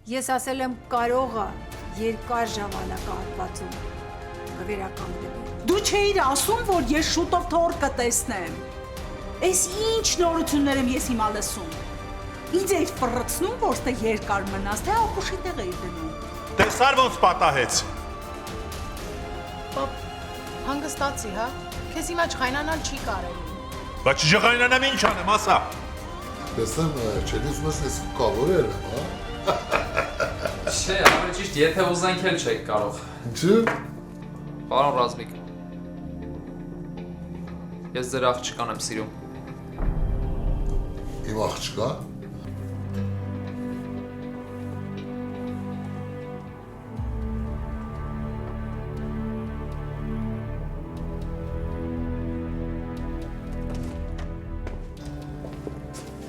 Ես ասել եմ կարող է երկար ժամանակահատվածում կվերականգնվի։ Դու չէիր ասում, որ ես շուտով թոր կտեսնեմ։ Էս ինչ նորություններ եմ ես հիմա լսում։ Ինձ էիր ֆռցնում, որ ստե երկար մնաս, թե ապուշի տեղ էիր դնում։ Տեսար ոնց պատահեց։ Պապ, հանգստացի, հա։ Քեզ հիմա չխայնանալ չի կարելի։ Բայց չխայնանամ ինչ անեմ, ասա։ Տեսնեմ, չես ուզում ես կավորել եմ, հա։ Չէ, ավելի ճիշտ, եթե ուզենք էլ չեք կարող։ Ինչու՞։ Պարոն Ռազմիկ։ Ես ձեր աղջկան եմ սիրում։ Իմ աղջկա։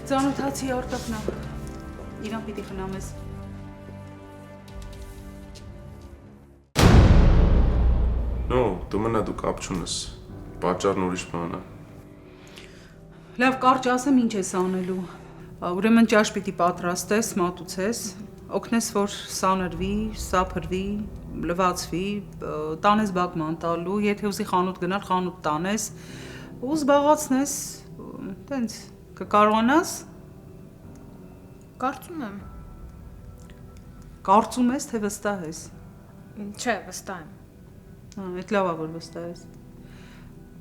Ծանոթացի արտակնա։ Իրան պիտի խնամ ես։ No, դու մնա դու կապ չունես։ Պատճառն ուրիշ բան է։ Լավ, կարճ ասեմ ինչ ես անելու։ Ուրեմն ճաշ պիտի պատրաստես, մատուցես, օգնես, որ սանրվի, սափրվի, լվացվի, տանես բակման տալու, եթե ուզի խանութ գնալ, խանութ տանես, ու զբաղացնես, տենց կկարողանաս։ Կարծում եմ։ Կարծում ես, թե վստահ ես։ Չէ, վստահ եմ։ Այդ լավ է, որ վստահ ես։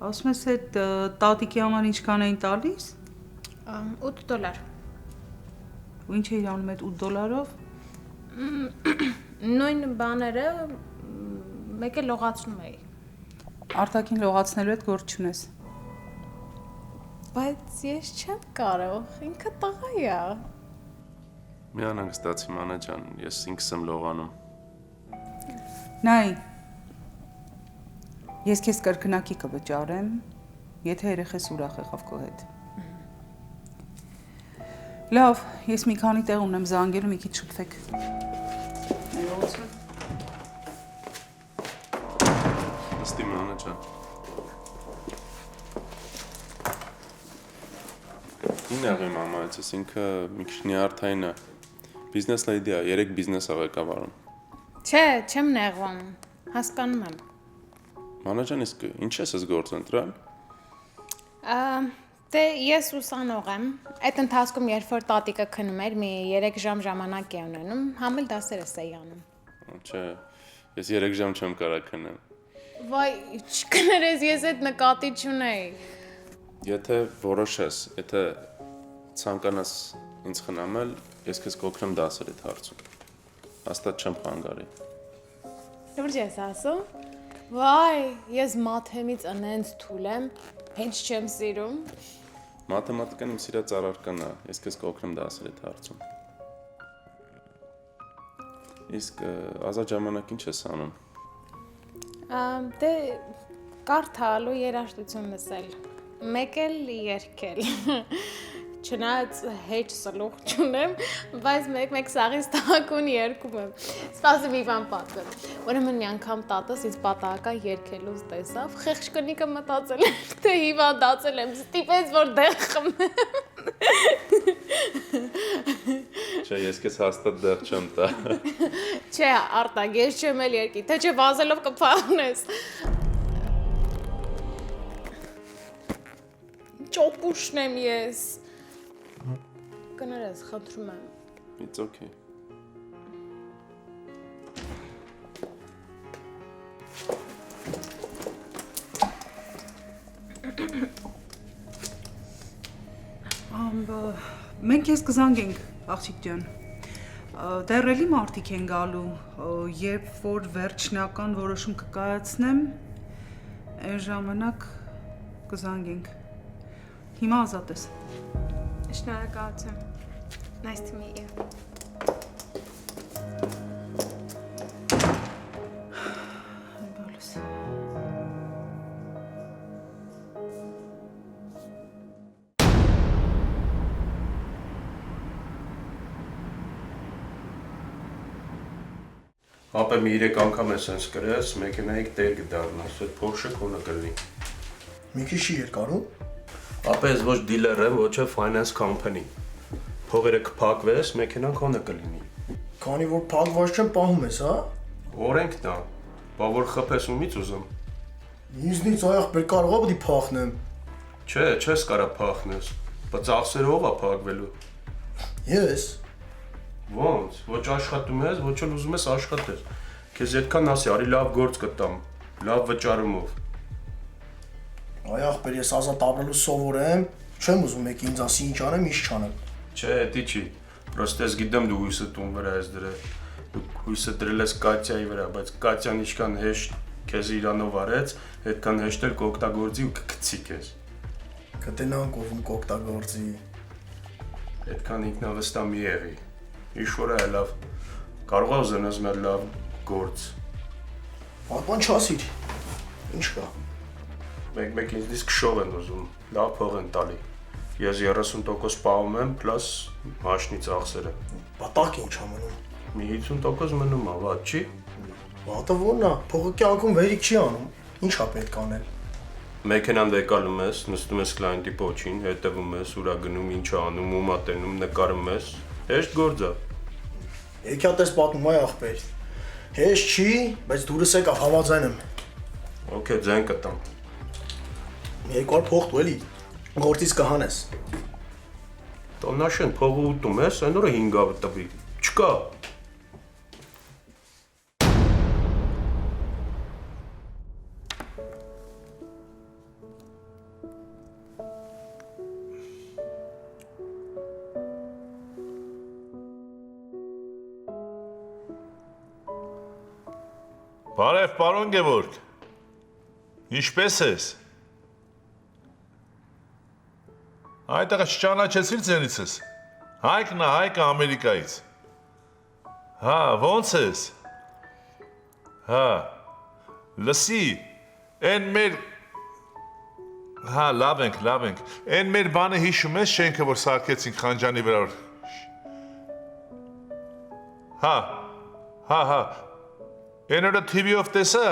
Ասում ես, այդ տատիկի համար ինչքան էին տալիս։ $8։ Ու ինչ էիր անում այդ $8-ով։ Նույն բաները մեկ էլ լողացնում էի։ Արտակին լողացնելու հետ գործ չունես։ Բայց ես չեմ կարող, ինքը տղա է։ Մի անհանգստացի մանա ջան, ես ինքս եմ լողանում։ Նայ։ Ես քեզ կրկնակի կվճարեմ, եթե երեխես ուրախ եղավ քո հետ։ Լավ, ես մի քանի տեղ ունեմ զանգելու, մի քիչ շփվեք։ Նստի մանա ջան։ Ինչ աղի մամա, այս ինքը մի քիչ նյարդային է։ Բիզնես լեյդի է, 3 բիզնես ա ղեկավարում։ Չէ, չեմ նեղվում, հասկանում եմ։ Մանա ջան, իսկ ինչ ես ես գործ ընտրել։ Դե ես ուսանող եմ, այդ ընթացքում երբ որ տատիկը քնում էր, մի 3 ժամ ժամանակ է ունենում, համել դասերս էի անում։ Չէ, ես 3 ժամ չեմ կարա քնեմ։ Վայ, չկներես, ես այդ նկատի չունեի։ Եթե որոշես, եթե ցանկանաս ինձ խնամել, ես քեզ կօգնեմ դասերիդ հարցում։ Հաստատ չեմ խանգարի։ Լուրջ ես ասում։ Վայ, ես մաթեմից ընենց թույլ եմ, հենց չեմ սիրում։ Մաթեմատիկան իմ սիրած առարկան է, ես քեզ կօգնեմ դասերիդ հարցում։ Իսկ ազատ ժամանակ ինչ ես անում։ Դե կարդալ ու երաժշտություն լսել, մեկ էլ երգել։ Չնայած հեչ սլուխ չունեմ, բայց մեկ սաղից տակուն երգում եմ։ Սպասի մի բան պատմեմ։ Ուրեմն մի անգամ տատս ինձ պատահական երգելուց տեսավ, խեղճ կնիկը մտածել էր, թե հիվանդացել եմ, ստիպեց, որ դեղ խմեմ։ Չէ, ես քեզ հաստատ դեղ չեմ տա։ Չէ, Արտակ, ես չեմ էլ երգի, թե չէ վազելով կփախնես։ Ճոպուշն եմ ես։ Կներես, խնդրում եմ։ It's okay։ Մենք քեզ կզանգենք, աղջիկ ջան։ Դեռ էլի մարդիկ են գալու, երբ որ վերջնական որոշում կկայացնեմ, այն ժամանակ կզանգենք։ Հիմա ազատ ես։ Շնորհակալություն։ Nice to meet you. Ապա մի 3 անգամ ես sense կրես, մեքենայիք տեր կդառնաս, այդ Porsche կոնը կլինի։ Մի քիչ երկարու։ Ապա ես ոչ դիլեր եմ, ոչ է finance company։ Փողերը կփակվես, մեքենան քոնը կլինի։ Քանի որ փակված չեմ պահում ես, հա։ Օրենքն է։ Բա որ խփես ումից ուզում։ Ինձնից այախ կարող է պիտի փախնեմ։ Չէ, չես կարա փախնես։ Բայց ծախսերը ով է փակվելու։ Ես։ Ոնց, ոչ աշխատում ես, ոչ էլ ուզում ես աշխատես։ Քեզ այդքան ասի, արի լավ գործ կտամ, լավ վճարումով։ Այախ ես ազատ ապրելու սովորեմ, չեմ ուզում մեկ ինձ ասի ինչ անեմ, ինչ չանեմ։ Չէ, դի չի։ Պրոստը ես գիտեմ դու հույսը տուն վրա ես դրել։ Դու հույսը դրել ես Կատյայի վրա, բայց Կատյան ինչքան հեշտ քեզ իրանով արեց, այդքան հեշտ էլ կօգտագործի ու կգցի քեզ։ Կտենանք ով կօգտագործի։ Այդքան ինքնավստահ մի եղի։ Իշորա է լավ։ Կարող է ուզենաս մեր լավ գործ։ Բան չասիր։ Ինչ կա։ Մեկ ինձնից քշով են ուզում, լավ փող են տալի։ Ես 30% պահում եմ, պլյուս մաշնի ծախսերը։ Պատակ ինչ ամնում։ Մի 50% մնում է, վատ չի։ Վատը ո՞րն է, փողը կյանքում վերիկ չի անում։ Ինչ է պետք անել։ Մեքենան վեկալում ես, նստում ես կլայենտի պոչին, հետևում ես, ուրա գնում, ինչ անում, ում ատենում, նկարում ես։ Հեշտ գործ է։ Եկյատես պատմում այ ախպեր։ Հեշտ չի, բայց դուրս եկավ համաձայն եմ։ Okay, ձեն կտամ։ Երկու փող տու էլի։ Գործից կհանես։ Տոնաշեն փողը ուտում ես, այն օրը 5-ը տվի։ Չկա։ Բարև, պարոն Գևորգ։ Ինչպե՞ս ես։ Այդտեղ չճանաչեցիր ձենիցս։ Հայկն է, Հայկը Ամերիկայից։ Հա, ոնց ես։ Հա, լսի, են մեր Հա, լավ ենք։ Են մեր բանը հիշում ես շենքը, որ սարքեցինք Խանջանի վրա։ Հա։ Են օրը TV-ով տեսա,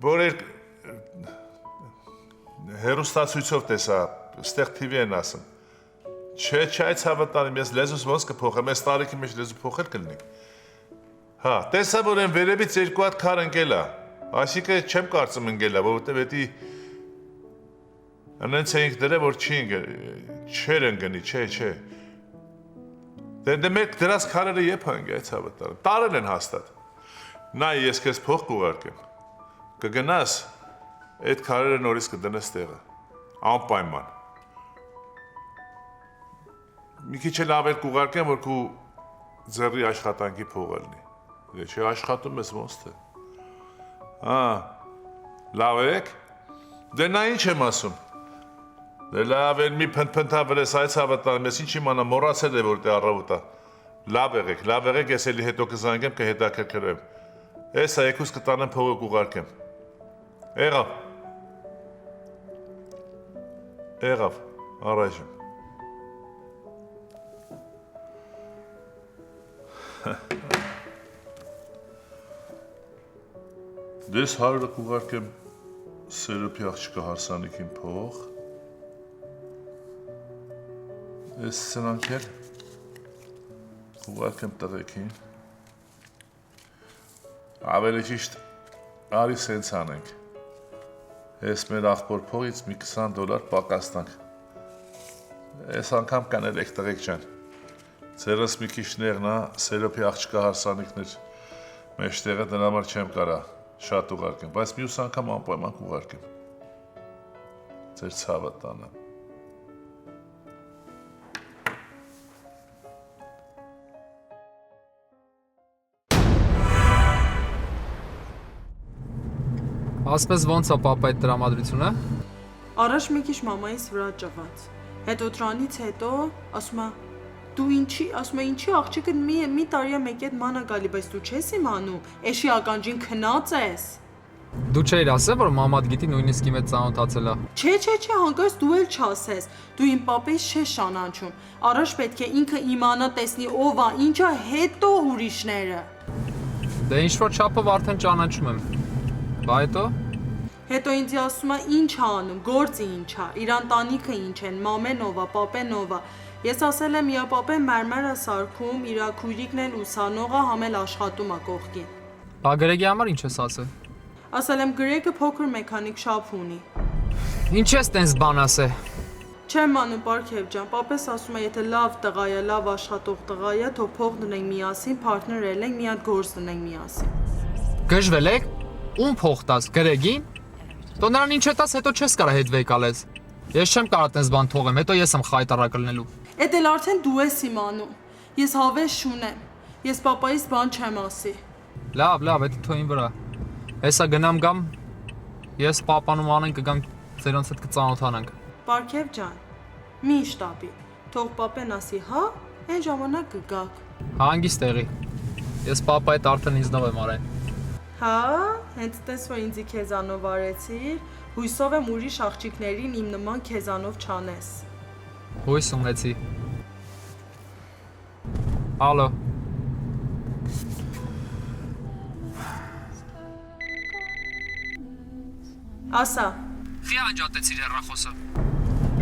որ հեռուստացույցով տեսա, ստեղ TV են ասում։ Չէ, այս հավատալիմ, ես լեզուս ոնց կփոխեմ, ես տարիքի մեջ լեզու փոխել կլինի։ Հա, տեսա, որ են վերևից երկու հատ քար ընկել է, այսինքն չեմ կարծում ընկել է, որովհետև էդի անենց էինք դրել, որ չէր ընկնի, չէ։ Դե մեկ դրած քարերը եփ հանգի, այս հավատալիմ, տարել են հաստատ։ Նայ, ես քեզ փող կուղարկեմ, կգնաս, այդ քարերը նորից կդնես տեղը, անպայման։ Մի քիչ էլ ավել կուղարկեմ, որ քու ձեռի աշխատանքի փողը լինի։ Դե չէ աշխատում ես ոնց թե։ Լավ եք։ Դե նա ինչ եմ ասում։ Դե լավ էլ մի փնթփնթավել ես այս հավատալիմ, ես ինչ իմանամ, մոռացել է որ դե առավոտա։ Լավ եղեք, ես էլի հետո կզանգեմ, կհետաքրքրեմ։ Էսա եկուս կտանեմ փողը կուղարկեմ։ Եղավ, առայժմ։ Դες 100-ը կուղարկեմ Սերոպի աղջիկա հարսանիքին փող։ Ես սնանքել կուղարկեմ տղեկին։ Ավելի ճիշտ, արի սենց անենք։ Ես մեր աղբոր փողից մի $20 պակաս տանք։ Ես անգամ կանելեք տղեկ ջան։ Ձերս մի քիչ նեղնա, Սերոպի աղջիկա հարսանիքներ մեջտեղը դրա համար չեմ կարա շատ ուղարկեմ, բայց մյուս անգամ անպայման կուղարկեմ։ Ձեր ցավը տանը։ Ասպես ոնց է պապա այդ տրամադրությունը։ Առաջ մի քիչ մամայից վրա ճղած։ Հետո դրանից հետո ասում է դու ինչի աղջիկը մի տարի է մեկ այդ մանա գալի, բայց դու չես իմանում, էշի ականջին քնած ես։ Դու չէիր ասել, որ մամադ գիտի նույնիսկ իմ հետ ծանոթացել է։ Չէ, հանկարծ դու էլ չասես։ Դու իմ պապից չես շանանչում։ Առաջ պետք է ինքը իմանա, տեսնի ով է, ինչա, հետո ուրիշները։ Դե ինչ որ չափով արդեն ճանաչում եմ։ Բա հետո։ Հետո ինձ ասում է ինչ ա անում, գործը ինչ ա, իր ընտանիքը ինչ են, մամենովա, պապենովա։ Ես ասել եմ իա պապեն մերմեր է սարքում, իր քույրիկն էլ ուսանող է, համ էլ աշխատում է կողքին։ Բա Գրեգի համար ինչ ես ասել։ Ասել եմ Գրեգը փոքր մեքանիկ շապ ունի։ Ինչ ես տենց բան ասել։ Չեմ անում Պարքև ջան, պապես ասում է եթե լավ տղա է, լավ աշխատող տղա է, թող փող դնենք միասին, պարտներ ենք, մի հատ գործ դնենք միասին։ Գժվել եք։ Ում փող տաս Գրեգին։ Դու նրան ինչ տաս, հետո չես կարա հետ վեկալես։ Ես չեմ կարա տես բան թողեմ, հետո ես եմ խայտարակ լնելու։ Էդ էլ արդեն դու ես իմանում։ Ես հավես չունեմ։ Ես պապայից բան չեմ ասի։ Լավ, դա թոյին վրա։ Հեսա գնամ գամ։ Ես պապանում անեն կգանք ձերանց հետ կծանոթանանք։ Պարքև ջան, մի շտապի։ Թող պապեն ասի հա, այն ժամանակ կգաք։ Հանգիստ եղի։ Ես պապա հետ արդեն ինձնով եմ արել։ Հա, հենց տես որ ինձի քեզանով արեցիր, հույսով եմ ուրիշ աղջիկներին իմ նման քեզանով չանես։ Հույս ունեցի։ Ալո։ Ասա։ Խի անջատեցիր հեռախոսը։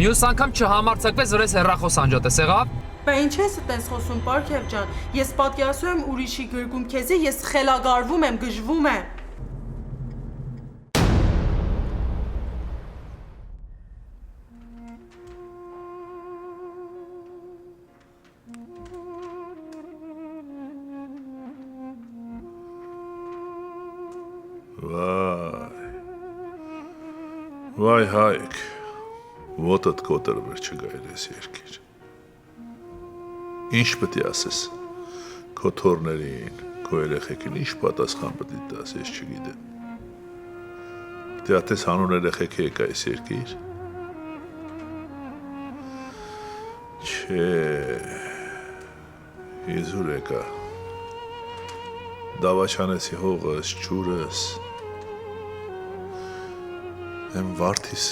Մյուս անգամ չհամարձակվես վրես հեռախոս անջատես, եղավ։ Բա ինչ ես այդպես խոսում Պարքև ջան։ Ես պատկերացնում եմ ուրիշի գրկում քեզի, ես խելագարվում եմ, գժվում եմ։ Վայ Հայկ, ոտդ կոտրվեր չգայր ես երկիր։ Ինչ պետք է ասես քո թորներին, քո երեխեքին ինչ պատասխան պետք է տաս, ես չգիտեմ։ Պետք է ատես հանուն երեխեք եկա այս երկիր։ Չէ, իզուր եկա։ Դավաչանեցի հողս, ջուրս, եմ վարդիս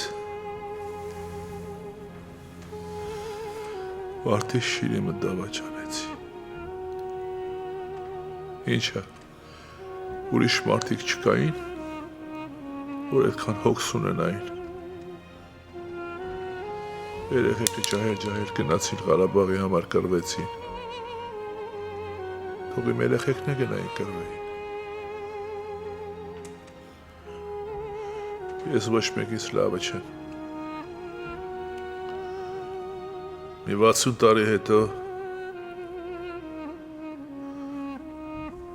շիրիմը դավաչանեցի։ Ինչա, ուրիշ մարդիկ չկային, որ այդքան հոգս ունենային։ Երեխեքը ջահեր գնացին Ղարաբաղի համար կռվեցին։ Թող իմ երեխեքն է գնային կռվեին։ Ես ոչ մեկից լավը չեմ։ Մի 60 տարի հետո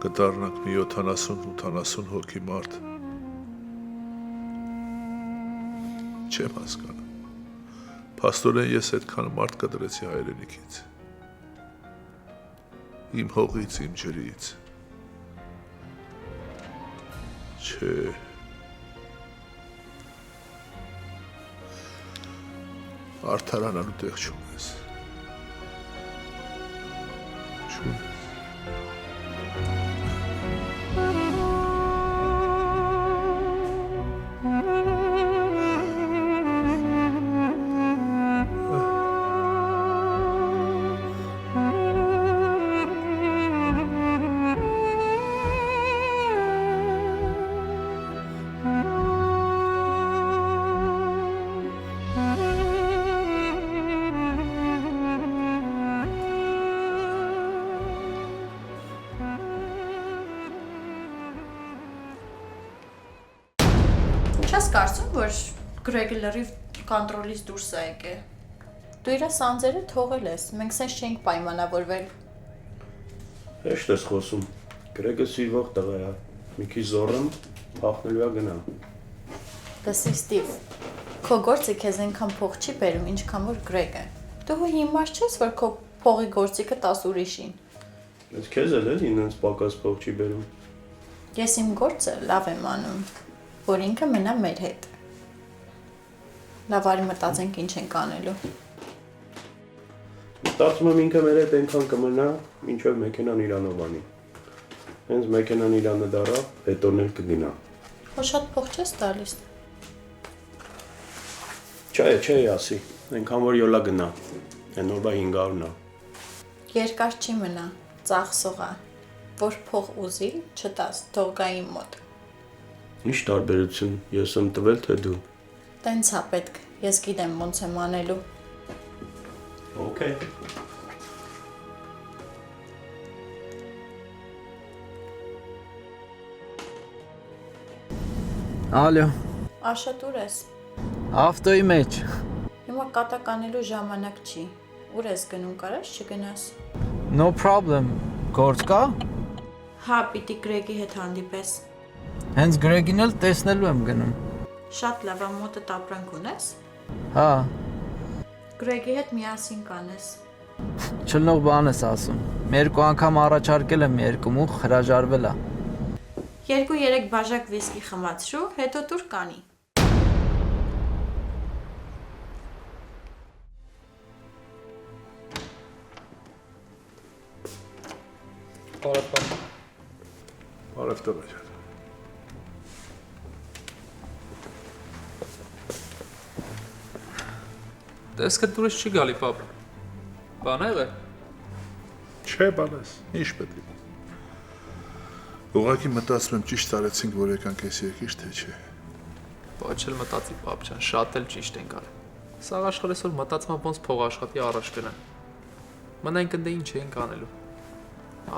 կդառնանք մի 70-80 հոգի մարդ։ Չեմ հասկանում։ Փաստորեն ես այդքան մարդ կտրեցի հայրենիքից։ Իմ հողից, իմ ջրից։ Չէ։ Արդարանալու տեղ չունես։ Չունես։ Չես կարծում, որ Գրեգը լրիվ կոնտրոլից դուրս է եկել։ Դու իր սանձերը թողել ես, մենք սենց չենք պայմանավորվել։ Հեշտ ես խոսում, Գրեգը սիրվող տղա է, մի քիչ զոռում, փախնելու է գնա։ Լսի Ստիվ, քո գործը քեզ այնքան փող չի բերում, ինչքան որ Գրեգը։ Դու հիմար չես, որ քո փողի գործիքը տաս ուրիշին։ Բայց քեզ էլ էլի ինձ պակաս փող չի բերում։ Ես իմ գործը լավ եմ անում, որ ինքը մնա մեր հետ։ Լավ արի մտածենք ինչ ենք անելու։ Մտածում եմ ինքը մեր հետ այնքան կմնա, մինչև մեքենան իրանով անի։ Հենց մեքենան իրանը դառա, հետո նել կգնա։ Հո շատ փող չես տալիս։ Չէ, ասի, այնքան որ յոլա գնա, այն օրվա 500-ն է։ Երկար չի մնա, ծախսող է, որ փող ուզի, չտաս, թող գա իմ մոտ։ Ինչ տարբերություն, ես եմ տվել թե դու։ Տենց է պետք։ Ես գիտեմ ոնց եմ անելու։ Okay. Ալո, Աշոտ, ուր ես։ ավտոյի մեջ։ Հիմա կատականելու ժամանակ չի։ Ուր ես գնում, կարաս չգնաս։ No problem։ Գործ կա։ Հա, պիտի Գրեգի հետ հանդիպես։ Հենց Գրեգին էլ տեսնելու եմ գնում։ Շատ լավ, մոտդ ապրանք ունես։ Հա, Գրեգի հետ միասին կանես։ չլնող բան ես ասում։ Երկու անգամ առաջարկել եմ երկու մուխ, հրաժարվել է։ 2-3 բաժակ վիսկի խմացրու, հետո տուր կանի։ Բարև տղա ջան։ Տեսքը դուրս չի գալի, պապ։ Բան եղե։ Չէ, բանես, ինչ պետք է։ Ուղղակի մտածում եմ ճիշտ արեցինք, որ եկանք այս երկիշ, թե չէ։ Ոչ էլ մտածի, պապ ջան, շատ էլ ճիշտ ենք արել։ Սաղ աշխարհ այսօր մտածում ոնց փող աշխատի առաջ գնան։ Մնայինք ընդ ինչ ենք անելու։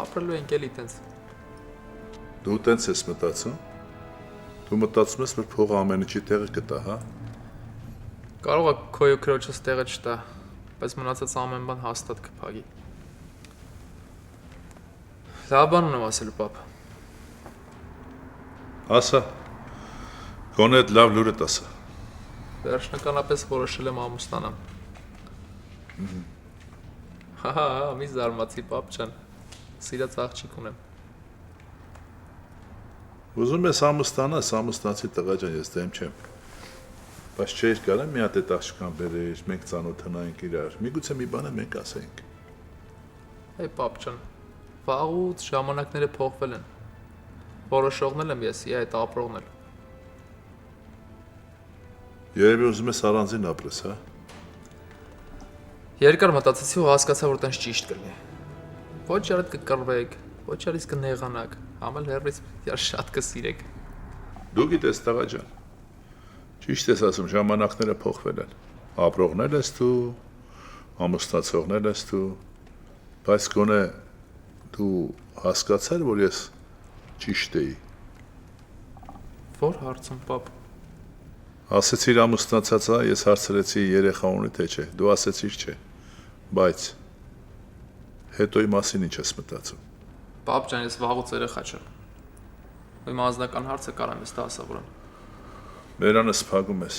Ապրելու ենք էլի տենց։ Դու տենց ես մտածում։ Դու մտածում ես, որ փողը ամեն ինչի տեղը կտա, հա։ Կարող է քո ու քրոջս տեղը չտա, բայց մնացած ամեն բան հաստատ կփակի։ Լավ բան ունեմ ասելու, պապ։ Ասա։ Գոնե այդ լավ լուրը տասա։ Վերջնականապես որոշել եմ ամուսնանամ։ Հա, մի զարմացի, պապ ջան։ Սիրած աղջիկ ունեմ։ Ուզում ես ամուսնանաս, ամուսնացի տղա ջան, ես դեմ չեմ։ Բայց չէր կարա մի հատ այդ աղջկան բերեր, մենք ծանոթանայինք իրար։ Միգուցե մի բանը մենք ասենք։ Այ պապ ջան, վաղուց ժամանակները փոխվել են։ Որոշողն եմ ես, այդ ապրողն էլ։ Երևի ուզում ես առանձին ապրես, հա։ Երկար մտածեցի ու հասկացա, որ տենց ճիշտ կլինի։ Ոչ արդ կկռվեք, ոչ արից կնեղանաք, համել հերրից շատ կսիրեք։ Դու գիտես տղա ջան։ Ճիշտ ես ասում, ժամանակները փոխվել են։ Ապրողներ ես դու, ամուսնացողներ ես դու, բայց գոնե դու հասկացար, որ ես ճիշտ էի։ Որ հարցում, պապ։ Ասեցիր ամուսնացած է, ես հարցրեցի երեխա ունի թե չէ, դու ասեցիր չէ, բայց հետոյի մասին ինչ ես մտածում։ Պապ ջան, ես վաղուց երեխա չեմ։ Իմ անձնական հարցը կարամ ես դասավորեմ։ Բերանս փակում ես։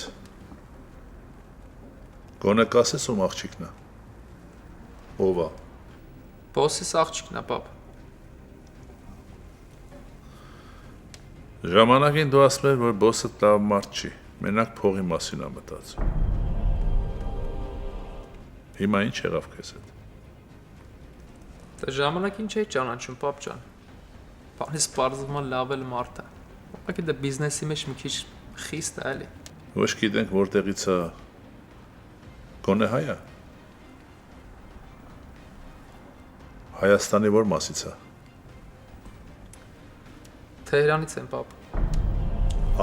Գոնե կասես ում աղջիկն է։ Ով է։ Բոսիս աղջիկն է, պապ։ Ժամանակին դու ասում ես, որ բոսը լավ մարդ չի, մենակ փողի մասին է մտածում։ Հիմա ինչ եղավ քեզ հետ։ Դե ժամանակին չէի ճանաչում, պապ ջան։ Բանից պարզվում է լավ էլ մարդ է։ Ուղղակի դա բիզնեսի մեջ մի քիչ խիստ է, էլի։ Ոչ գիտենք որտեղից է։ Գոնե հայ է։ Հայաստանի որ մասից է։ Թեհրանից եմ, պապ։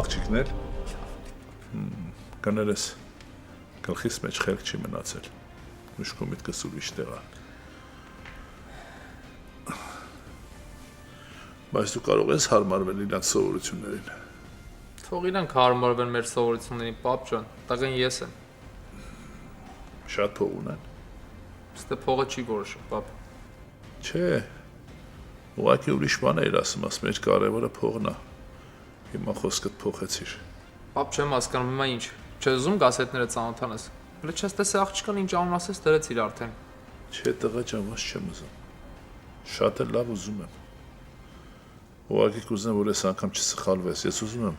Աղջիկներ։ Կներես, գլխիս մեջ խելք չի մնացել։ Ուշքու միտքս ուրիշ տեղ է։ Բայց դու կարող ես հարմարվել իրանց սովորություններին։ Թող իրանք հարմարվեն մեր սովորություններին, պապ ջան, տղեն ես եմ։ Շատ փող ունեն։ Ստե փողը չի որոշում, պապ։ Չէ։ Ուղղակի ուրիշ բան էիր ասում էր կարևորը փողն է։ Հիմա խոսքդ փոխեցիր։ Պապ չեմ հասկանում, հիմա ինչ։ Չես ուզում գասետները ծանոթանաս։ Հələ չես տեսել աղջկան ինչ անուն ասես դրեցիր արդեն։ Չէ, տղա ջան, ոչ չեմ ուզում։ Շատ էլ լավ ուզում եմ։ Ուղղակի կուզեմ, որ այս անգամ չսխալվես։ Ես ուզում եմ,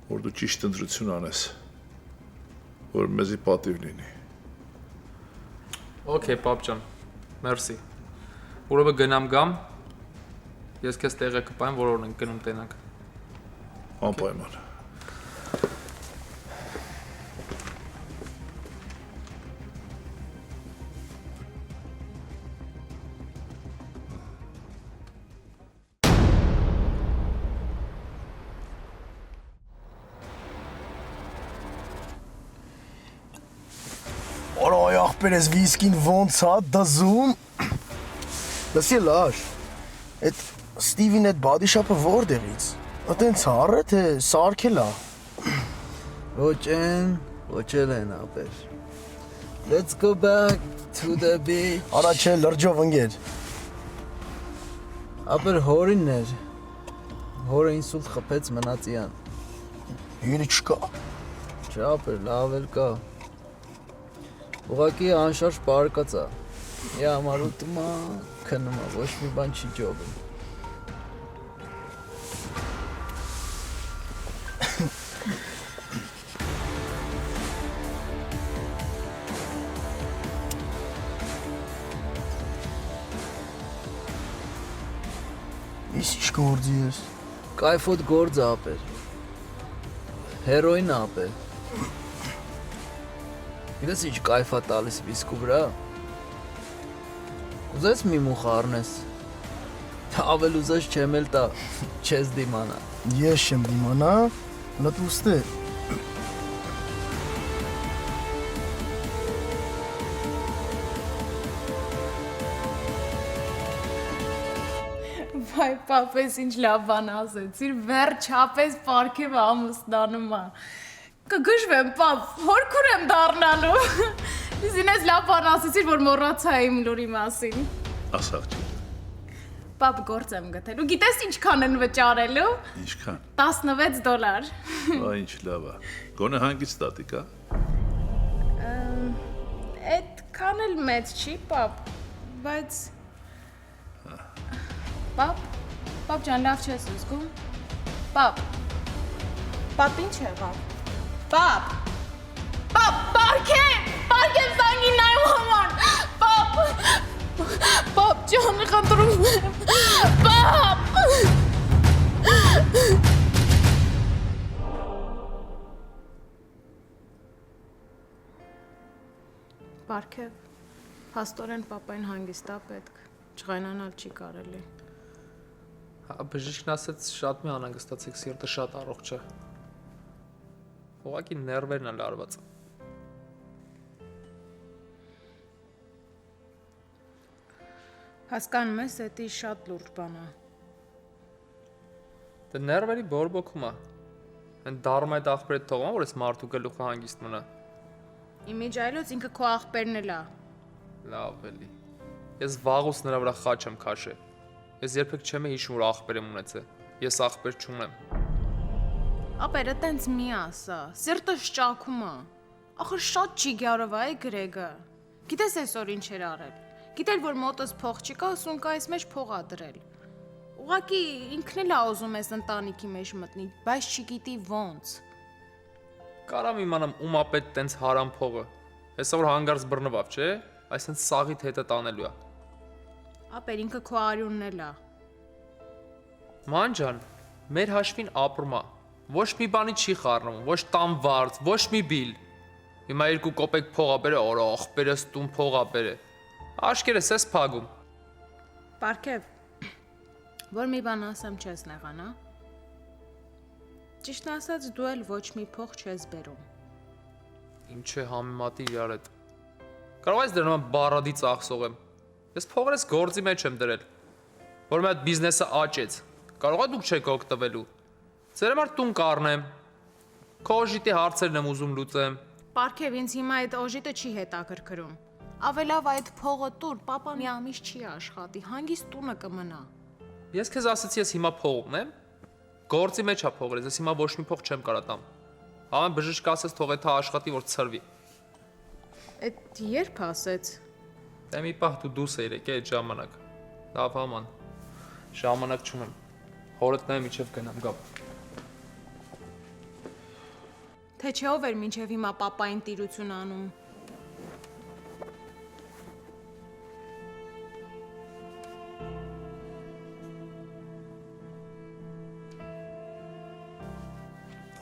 որ դու ճիշտ ընտրություն անես, որ մեզի պատիվ լինի։ Okay, պապ ջան։ Մերսի։ Ուրեմն գնամ գամ։ Ես քեզ տեղը կպայեմ, որ օրն ենք գնում տենանք։ Անպայման։ Օր այ ախպերես վիսկին ոնց է դզում։ Լսի լաշ։ Այդ Ստիվին այդ բադի շապը որտեղից։ Այդենց առը թե սարքել է։ Ոչ են, ոչ են ապեր։ Let's go back to the beach։ Արա չէ լրջով ընկեր։ Ապեր հորինն էր։ Հորը ինսուլտ խփեց մնացիան։ Հյուրի չկա։ Չէ ապեր, լավ էլ կա։ Ուղղակի անշարժ պարկած է։ Յա ամարուտում է, քնում է, ոչ մի բան չի ջոբում։ Ինչ գործի ես։ Կայֆոտ գործ է ապեր։ Հերոին է ապեր։ Գիտես ինչ կայֆ է տալիս վիսկու վրա։ Ուզես մի մուխ առնես։ Ավել ուզես չեմ էլ տա, չես դիմանա։ Ես չեմ դիմանա, լտուստ է։ Վայ, պապես ինչ լավ բան ասեցիր, վերջապես պարքև ամուսնանում է։ Կգժվեմ, պապ, հորքուր եմ դառնալու։ Իսկ ինձ լավ բան ասեցիր, որ մոռացա իմ լուրի մասին։ Ասաղ չի։ Պապ, գործ եմ գտելու։ Գիտես ինչքան են վճարելու։ Ինչքան։ $16։ Ա ինչ լավ է։ Գոնե հանգից տատիկ է։ Այդքան էլ մեծ չի, պապ, բայց Պապ ջան, լավ չես զգում։ Պապ ինչ եղավ։ Պապ, պարքև զանգին նայում համար։ Պապ ջան, խնդրում եմ։ Պապ։ Պարքև, փաստորեն պապային հանգիստա պետք, չղայնանալ չի կարելի։ Բժիշկն ասեց շատ մի անհանգստացեք, սիրտը շատ առողջ է։ Ուղղակի ներվերն են լարված։ Հասկանում ես, դա շատ լուրջ բան է։ Դե ներվերի բորբոքում է։ Այն դառնում այդ աղբերը թողում, որ այս մարդու գլուխը հանգիստ մնա։ Իմիջ այլոց ինքը քո աղբերն էլ է։ Լավ էլի։ Ես վաղուց նրա վրա խաչ եմ քաշել։ Ես երբեք չեմ հիշում, որ աղբեր եմ ունեցել։ Ես աղբեր չունեմ։ Ապերը տենց մի ասա, սիրտս ճաքում է։ Ախր շատ ճիգյարով է Գրեգը։ Գիտես այսօր ինչ էր արել։ Գիտեր, որ մոտս փող չկա, սունկայից մեջ փող ա դրել։ Ուղղակի ինքն էլ ա ուզում էս ընտանիքի մեջ մտնի, բայց չգիտի ոնց։ Կարամ իմանամ ում ա պետ տենց հարամ փողը։ Հեսա որ հանգարց բռնվավ, չէ՞։ Այսինքն սաղիդ հետը տանելու է։ Ապեր ինքը քո արյունն էլ է։ Ման ջան, մեր հաշվին ապրում է։ Ոչ մի բանի չի խառնում, ոչ տան վարձ, ոչ մի բիլ։ Հիմա 2 կոպեկ փող ա բերե, օր աղբերս տուն փող ա բերե։ Աշկերս ես փագում։ Պարքև, որ մի բան ասեմ չես նեղանա։ Ճիշտն ասած դու էլ ոչ մի փող չես բերում։ Ինչ է համեմատի իրար հետ։ Կարող ես դեռ նման բարադի ծախսող եմ։ Ես փողերս գործի մեջ եմ դրել, որ մի հատ բիզնեսը աճեց։ Կարող է դուք չեք օգտվելու։ Ձեր համար տուն կառնեմ։ Քո օժիտի հարցերն եմ ուզում լուծեմ։ Պարքև, ինձ հիմա այդ օժիտը չի հետաքրքրում։ Ավելավ այդ փողը տուր, պապան մի ամիս չի աշխատի, հանգիստ տունը կմնա։ Ես քեզ ասեցի, ես հիմա փող ունեմ։ Գործի մեջ է փողերս, ես հիմա ոչ մի փող չեմ կարա տամ։ Ամեն բժիշկ ասեց թող այդ աշխատի, որ ցրվի։ Այդ երբ ասեց։ Դե մի պահ դու դուս էիր եկե այդ ժամանակ։ Լավ աման։ Ժամանակ չունեմ։ Հորդ նայ միջև գնամ գամ։ Թե չէ ով էր մինչև հիմա պապային տիրություն անում։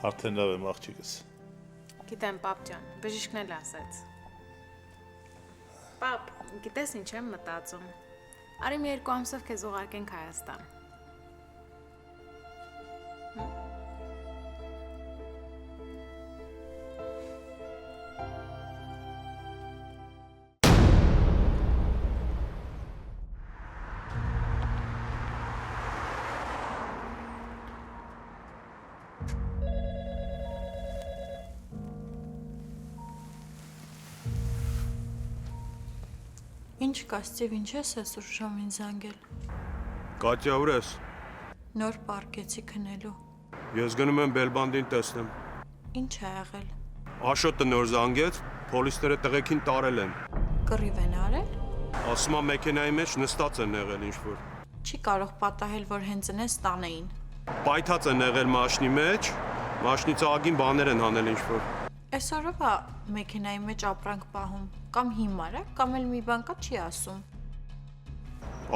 Արդեն լավ եմ աղջիկս։ Գիտեմ, պապ ջան, բժիշկն էլ ասեց։ Պապ, գիտես ինչ եմ մտածում։ Արի մի 2 ամսով քեզ ուղարկենք Հայաստան։ Ինչ կա, Ստիվ, ինչ ես այսօր ժամին զանգել։ Կատյա, ուր ես։ Նոր պարկեցի քնելու։ Ես գնում եմ Բելբանդին տեսնեմ։ Ինչ ա եղել։ Աշոտը նոր զանգեց, պոլիսները տղեկին տարել են։ Կռիվ են արել։ Ասում եմ մեքենայի մեջ նստած են եղել ինչ-որ։ Չի կարող պատահել, որ հենց նես տանեին։ Պայթած են եղել մաշնի մեջ, մաշնի ծաղագին բաներ են հանել ինչ-որ։ Այսօրով է մեքենայի մեջ ապրանք պահում, կամ հիմար է, կամ էլ մի բան կա չի ասում։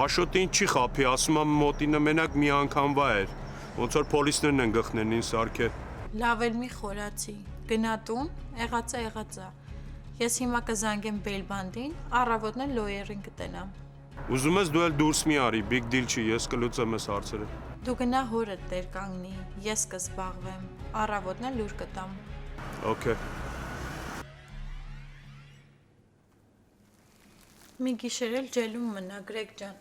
Աշոտին չի խափի, ասում եմ մոտինը մենակ մի անգամվա էր, ոնց որ պոլիսներն են գխնեն ինձ սարքել։ Լավ էլ մի խորացի, գնա տուն, եղածա։ Ես հիմա կզանգեմ Բելբանդին, առավոտն էլ լոյերին կտենամ։ Ուզում ես դու էլ դուրս մի արի, big deal չի, ես կլուծեմ այս հարցերը։ Դու գնա հորդ տեր կանգնի, ես կզբաղվեմ, առավոտն էլ լուր կտամ։ Okay։ Մի գիշեր էլ ջելում մնա, Գրեգ ջան,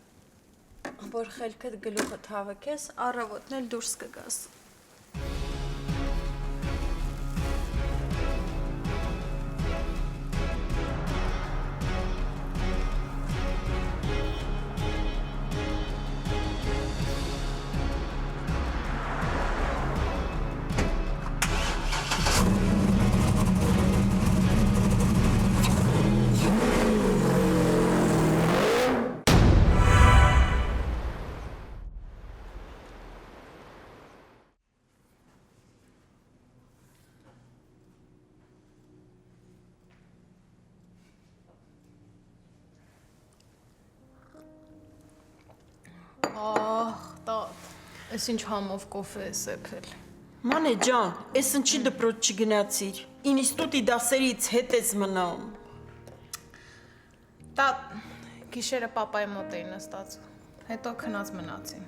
որ խելքդ գլուխդ հավաքես, առավոտն էլ դուրս կգաս։ Այս ինչ համով կոֆե է սեփել։ Մանե ջան, ես ինչի դպրոց չգնացիր։ Ինստիտուտի դասերից հետ ես մնում։ Դա գիշերը պապայի մոտ էի նստած, հետո քնած մնացի։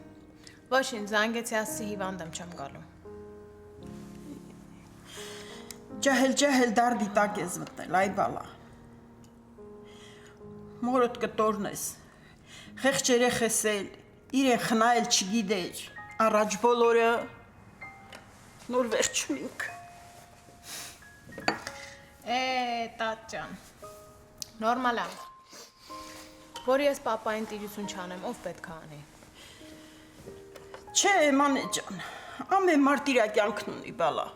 Ոչինչ, զանգեցի, ասի հիվանդ եմ, չեմ գալու։ Ջահել դարդի տակ ես մտնել, այ բալա։ Մորդ կտորնես, խեղճ երեխես էլ, իրեն խնայել չգիտեր, առաջ բոլորը նոր վերջունինք։ Տատ ջան, նորմալ է, որ ես պապային տիրություն չանեմ, ով պետք է անի։ Չէ, մանե ջան, ամեն մարդ իր կյանքն ունի, բալա։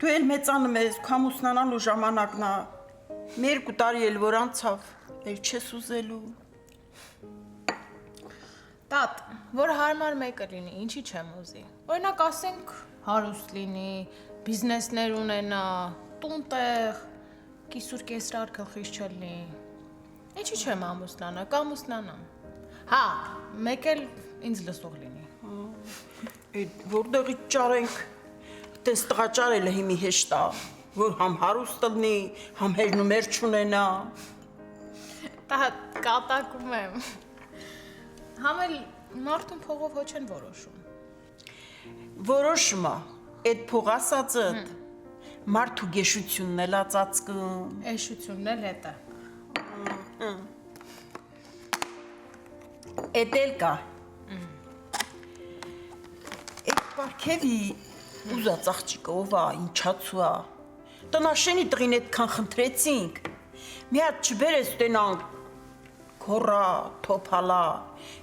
Դու էլ մեծանում ես, քամուսնանալու ժամանակն է, մեր 2 տարի էլ որ անցավ, էլ չես ուզելու։ Տատ, որ հարմար մեկը լինի, ինչի չեմ ուզի։ Օրինակ ասենք հարուստ լինի, բիզնեսներ ունենա, տուն տեղ, կիսուր կեսրար գլխից չլինի։ Ինչի չեմ ամուսնանա, կամուսնանամ։ Հա, մեկ էլ ինձ լսող լինի։ Այդ որտեղից ճարենք, տես տղաճարելը հիմի հեշտ է, որ համ հարուստ լինի, համ հերնումեր չունենա։ Տատ, կատակում եմ։ Համ էլ մարդուն փողով ոչ են որոշում։ Որոշում է, այդ փող ասածդ, մարդու գեշությունն էլ ածածկում։ Էշությունն էլ հետը։ Էդ էլ կա։ Այդ պարքևի ուզած աղջիկը ով է, ինչացու է։ Տնաշենի տղին այդքան խնդրեցինք, մի հատ չբերես տենանք, քորա, թոփալա,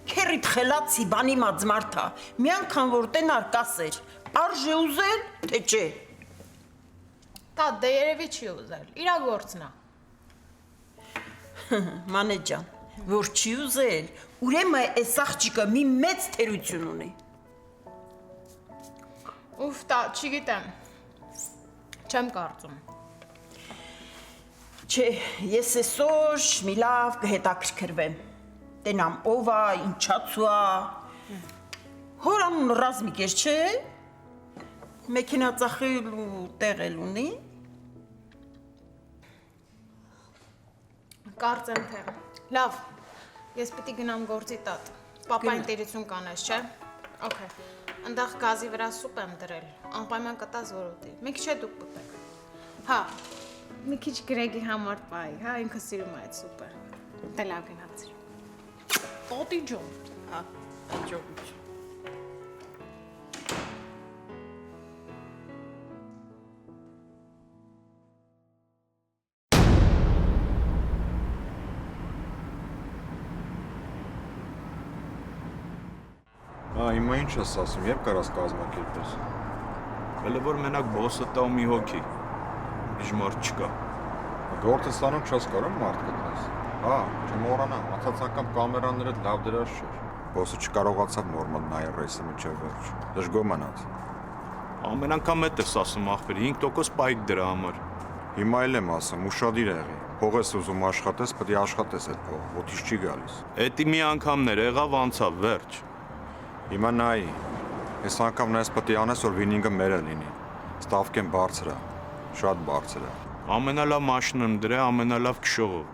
քերիդ խելացի բանի մած մարդա, մի անգամ որ տենար կասեր, արժե ուզել, թե չէ։ Դա դե երևի չի ուզել, իրա գործն է։ Մանե ջան, որ չի ուզել, ուրեմն այս աղջիկը մի մեծ թերություն ունի։ Ուֆ, դա չգիտեմ։ Չեմ կարծում։ Չէ, ես այսօր մի լավ կհետաքրքրվեմ։ Տենամ ով է, ինչացու է։ Հոր անուն Ռազմիկ էր, չէ։ Մեքենա ծախել ու տեղել ունի։ Կարծեմ թե։ Լավ, ես պիտի գնամ գործի տատ։ Պապային տերություն կանես, չէ։ Okay։ Ընդախ գազի վրա սուպ եմ դրել, անպայման կտաս որոտի։ Մի քիչ է դուք պտեք։ Հա, մի քիչ Գրեգի համար պայի, հա, ինքը սիրում է այդ սուպը։ Դե լավ գնացիր։ Տոտի ջոն։ Հա, աջողություն։ հիմա ինչ ես ասում, երբ կարաս կազմակերպես։ Հələ որ մենակ բոսը տա ու մի հոգի։ Ուրիշ մարդ չկա։ Գործը ստանում չես կարող մարդ գտնես։ Հա, չմոռանա, անցած անգամ կամերաները լավ դրած չէր։ Բոսը չկարողացավ նորմալ նայել ռեյսը մինչև վերջ։ Դժգոհ մնաց։ Ամեն անգամ էդ ես ասում ախպեր, 5% պայք դրա համար։ Հիմա էլ եմ ասում, ուշադիր եղի։ Փող ես ուզում աշխատես, պետք է աշխատես այդ փողը, ոտից չի գալիս։ Էդի մի անգամներ եղավ անցավ, վերջ։ Հիմա նայի։ Այս անգամ նա պետք է անես, որ վինինգը մերը լինի։ Ստավկեն բարձր է, շատ բարձր է։ Ամենալավ մաշինն եմ դրա, ամենալավ քշողով։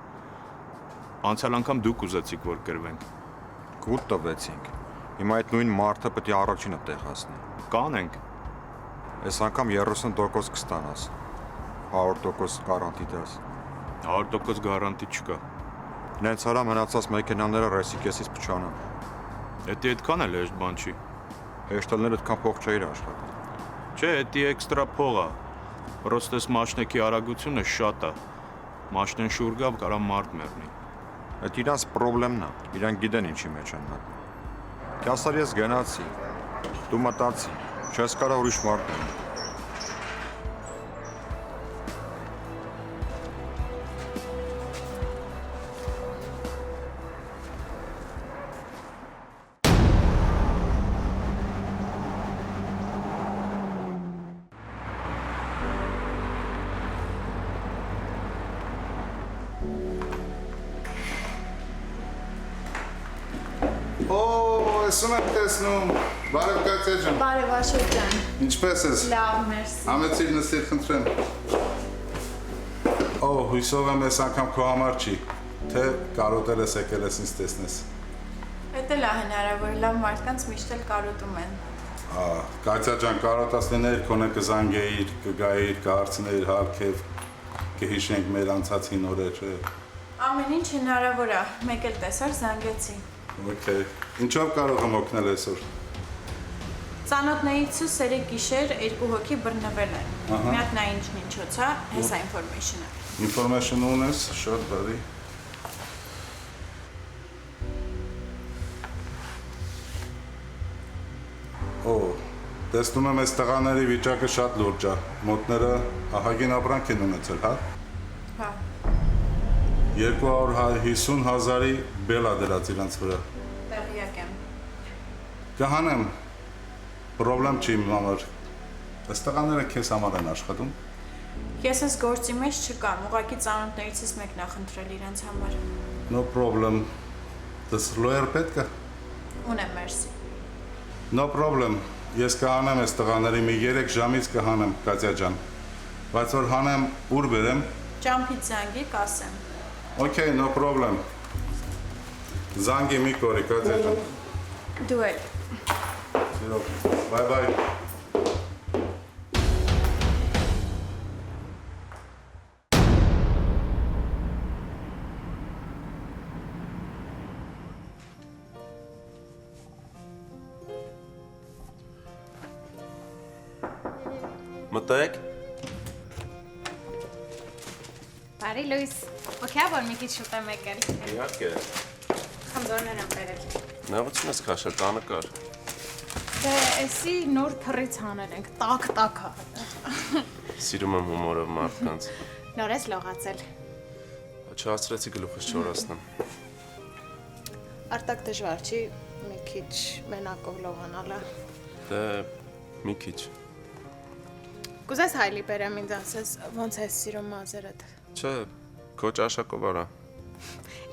Անցյալ անգամ դուք ուզեցիք, որ կրվենք։ Գուտ տվեցինք։ Հիմա այդ նույն մարդը պետք է առաջինը տեղ հասնի։ Կանենք։ Այս անգամ 30% կստանաս։ 100% գարանտի դաս։ 100% գարանտի չկա։ Նենց արա մնացած մեքենաները ռեսի կեսից փչանան։ Էդի այդքան էլ հեշտ բան չի։ Հեշտելներ այդքան փող չէիր աշխատել։ Չէ, էդի էքստրա փող է։ Պրոստես մաշնեկի արագությունը շատ է։ Մաշնեն շուր գավ կարա մարդ մեռնի։ Այդ իրանց պրոբլեմն է։ Իրանք գիտեն ինչի մեջ են մտնում։ Կասար ես գնացի։ Դու մտածի։ Չես կարող ուրիշ մարդ ունի։ Եսում եք տեսնում, բարև Կատյա ջան։ Բարև Աշոտ ջան։ Ինչպես ես։ Լավ, մերսի։ Համեցիր նստիր, խնդրեմ։ Հույսով եմ այս անգամ քո համար չի, թե կարոտել ես եկել ես ինձ տեսնես։ Էդ էլ է հնարավոր, լավ մարդկանց միշտ էլ կարոտում են։ Կատյա ջան, կարոտած լինեիր, քոնը կզանգեիր, կգայիր, կհարցնեիր հարքև, կհիշենք մեր անցած հին օրերը։ Ամեն ինչ հնարավոր է, մեկ էլ տեսար զանգեցի։ Okay. Ինչով կարող եմ օգնել այսօր։ Ծանոթներիցս երեք գիշեր երկու հոգի բռնվել են։ Մի հատ նա ինչ-ինչոց է, հեսա ինֆորմեյշնը։ Ինֆորմեյշն ունես, շատ բարի։ Տեսնում եմ այս տղաների վիճակը շատ լուրջ է։ Մոտները ահագին ապրանք են ունեցել, հա։ Հա։ 250,000-ի բել է դրած իրանց վրա։ Տեղյակ եմ։ Կհանեմ, պրոբլեմ չի իմ համար։ Այս տղաները քեզ համար են աշխատում։ Ես ես գործի մեջ չկամ, ուղղակի ծանոթներիցս մեկն է խնդրել իրենց համար։ No problem։ Դες լոյեր պետք է։ Ունեմ, մերսի։ No problem։ Ես կհանեմ այս տղաների մի 3 ժամից կհանեմ, Կատյա ջան։ Բայց որ հանեմ, ուր բերեմ։ Ճամփից զանգի, կասեմ։ Okay, no problem։ Զանգի մի կորի, Կատյա ջան։ Դու էլ։ Սիրով, bye-bye։ Մտեք։ Բարի լույս։ Okay, որ մի քիչ շուտ եմ եկել։ Իհարկե։ Խմբորներ եմ բերել։ Նեղություն ես քաշել, տանը կար։ Դե, էսի նոր թռից հանել ենք, տակ-տակ է։ Սիրում եմ հումորով մարդկանց։ Նոր ես լողացել։ Չհասցրեցի գլուխս չորացնեմ։ Արտակ դժվար չի, մի քիչ մենակով լողանալը։ Դե, մի քիչ։ Կուզես հայլի բերեմ ինձ ասես, ոնց ես սիրում մազերդ։ Չէ, քո ճաշակով արա։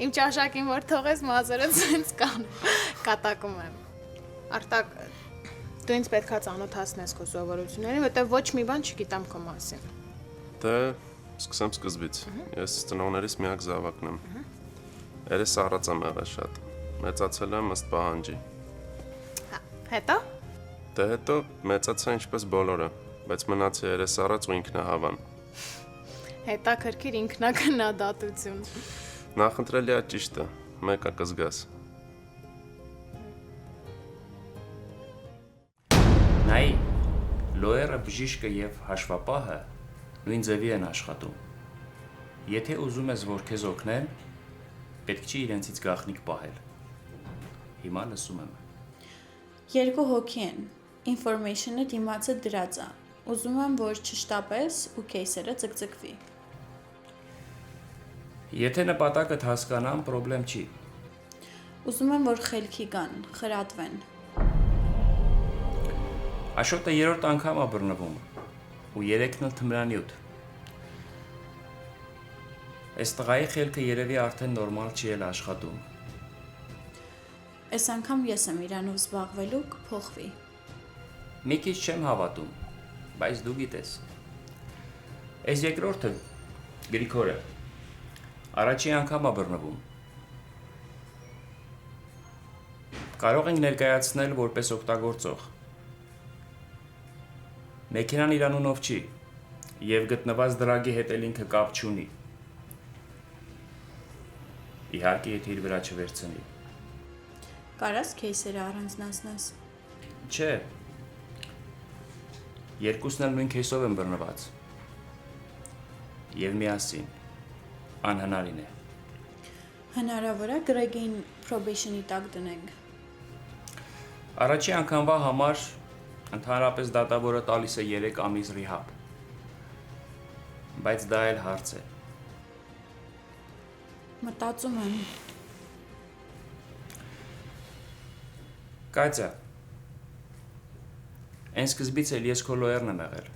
Իմ ճաշակին որ թողես մազերդ սենց կան, կատակում եմ։ Արտակ, դու ինձ պետքա ծանոթացնես քո սովորություններին, որտեղ ոչ մի բան չգիտեմ քո մասին։ Դե, սկսեմ սկզբից։ Ես ծնողներիս միակ զավակն եմ։ Երես առած եմ եղել շատ։ Մեծացել եմ ըստ պահանջի։ Հետո։ Դե հետո մեծացա ինչպես բոլորը, բայց մնացի երես առած ու ինքնահավան։ Հետաքրքիր ինքնակնադատություն։ Նախընտրելի է ճիշտը, մեկը կզգաս։ Նայի, լոերը, բժիշկը և հաշվապահը նույն ձևի են աշխատում։ Եթե ուզում ես, որ քեզ օգնեն, պետք չի իրենցից գաղտնիք պահել։ Հիմա լսում եմ։ Երկու հոգի են։ Information-ը դիմացը դրած է։ Ուզում եմ, որ չշտապես ու кейսերը ձգձգվի։ Եթե նպատակդ հասկանամ, խնդրեմ չի։ Ուզում եմ, որ խելքի գան, խրատվեն։ Աշոտը 3-րդ անգամ է բռնվում ու 3-ն էլ թմրանյութ։ Այս տղայի խելքը երևի արդեն նորմալ չի էլ աշխատում։ Այս անգամ ես եմ իրանով զբաղվելու կփոխվի։ Մի քիչ չեմ հավատում, բայց դու գիտես։ Այս երկրորդը Գրիգորը առաջի անգամ է բռնվում։ Կարող ենք ներկայացնել որպես օգտագործող։ Մեքենան իր անունով չի եւ գտնված դրագի հետ էլ ինքը կապ չունի։ Իհարկե, եթե իր վրա չվերցնի։ Կարաս кейսերը առանձնացնես։ Չէ։ Երկուսն էլ նույն кейսով են բռնված։ Եվ միասին անհնարին է։ Հնարավոր է Գրեգին probation-ի տակ դնենք։ Առաջի անգամվա համար ընդհանրապես դատավորը տալիս է 3 ամիս rehab։ Բայց դա էլ հարց է։ Մտածում եմ։ Կատյա, այն սկզբից էլ ես քո լոյերն եմ եղել։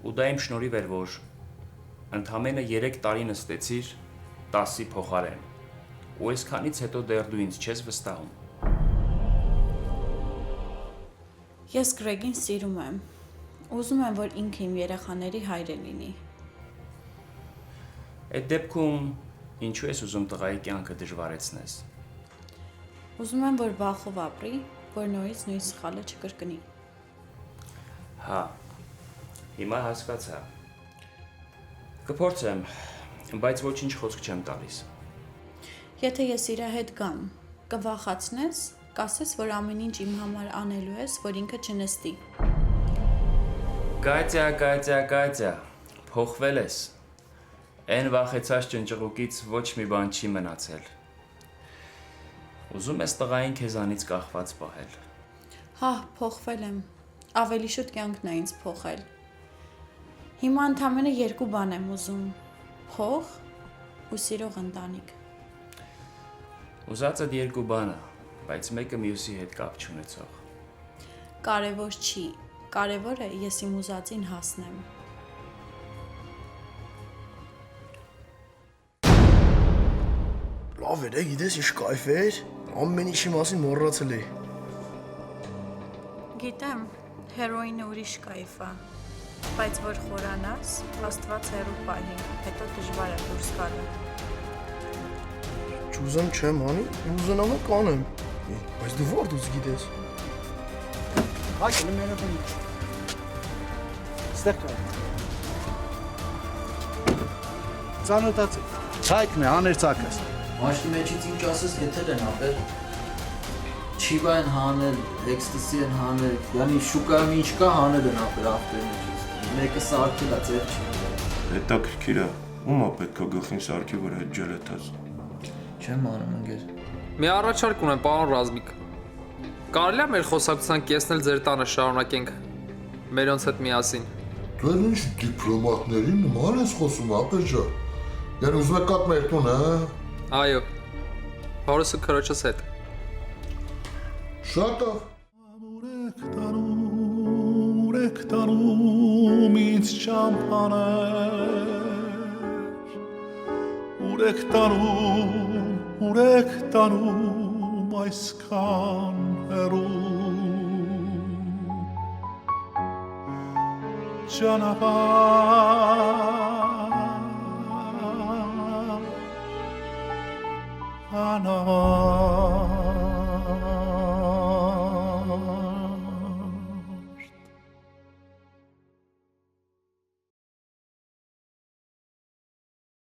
Ու դա իմ շնորհիվ էր, որ ընդամենը 3 տարի նստեցիր 10-ի փոխարեն։ Ու այսքանից հետո դեռ դու ինձ չես վստահում։ Ես Գրեգին սիրում եմ։ Ուզում եմ, որ ինքը իմ երեխաների հայրը լինի։ Այդ դեպքում ինչու ես ուզում տղայի կյանքը դժվարեցնես։ Ուզում եմ, որ վախով ապրի, որ նորից նույն սխալը չկրկնի։ Հա, հիմա հասկացա։ Կփորձեմ, բայց ոչինչ խոսք չեմ տալիս։ Եթե ես իր հետ գամ, կվախացնես, կասես, որ ամեն ինչ իմ համար անելու ես, որ ինքը չնստի։ Կատյա, փոխվել ես։ Այն վախեցած ճնճղուկից ոչ մի բան չի մնացել։ Ուզում ես տղային քեզանից կախված պահել։ Հա, փոխվել եմ։ Ավելի շուտ կյանքն է ինձ փոխել։ Հիմա ընդամենը 2 բան եմ ուզում՝ փող ու սիրող ընտանիք։ Ուզածդ 2 բան է, բայց մեկը մյուսի հետ կապ չունեցող։ Կարևոր չի։ Կարևորը ես իմ ուզածին հասնեմ։ Լավ էր, գիտես ինչ կայֆ էր։ Ամեն ինչի մասին մոռացել էի։ Գիտեմ, հերոինը ուրիշ կայֆ է, բայց որ խորանաս, Աստված հեռու պահի, հետո դժվար է դուրս գալու։ Չուզեմ չեմ անի, ուզենամ եմ կանեմ։ Բայց դու ո՞ր դուս գիտես։ Հայ, լմերոդին։ Ստեղ կա։ Ծանոթացի։ Ցայքն է, աներցակս։ Մաշկի մեջից ինչ ասես եթեր են ապեր։ Չիվա են հանել, էքստասի են հանել, յանի շուկայում ինչ կա հանել են ապեր ավտերի մեջից։ Մեկը սարքել է, ձեր չի։ Հետաքրքիր է, ում է պետք է գլխին սարքի վրա այդ ջելետած։ Չեմ անում ընկեր։ Մի առաջարկ ունեմ, պարոն Ռազմիկ։ Կարելի է մեր խոսակցության կեսն էլ ձեր տանը շարունակենք։ Մերոնց հետ միասին։ Դու ինչ դիպլոմատների նման ես խոսում, ապեր ջան։ Յան ուզում եք կաք մեր տուն, հա։ Այո, հորս ու քրոջս հետ։ Շատ է։ Ուրեք տանում ինձ ճամփաներ, ուրեք տանում այսքան հեռու, ճանապարհ անավար